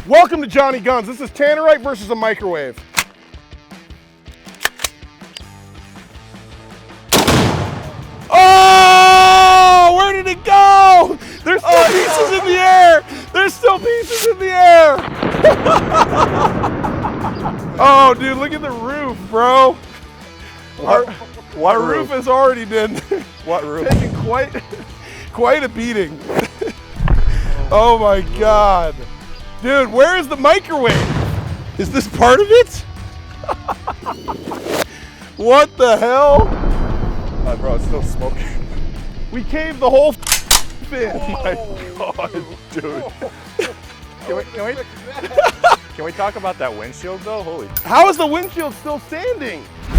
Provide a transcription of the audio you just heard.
Welcome to Johnny Guns. This is Tannerite versus a microwave. Oh, where did it go? There's still pieces in the air. There's still pieces in the air. Oh, dude, look at the roof, bro. Our roof has already been taking quite a beating. Oh my God. Dude, where is the microwave? Is this part of it? What the hell? Bro, it's still smoking. We caved the whole thing. Oh my God, dude. Can we talk about that windshield though? Holy. How is the windshield still standing?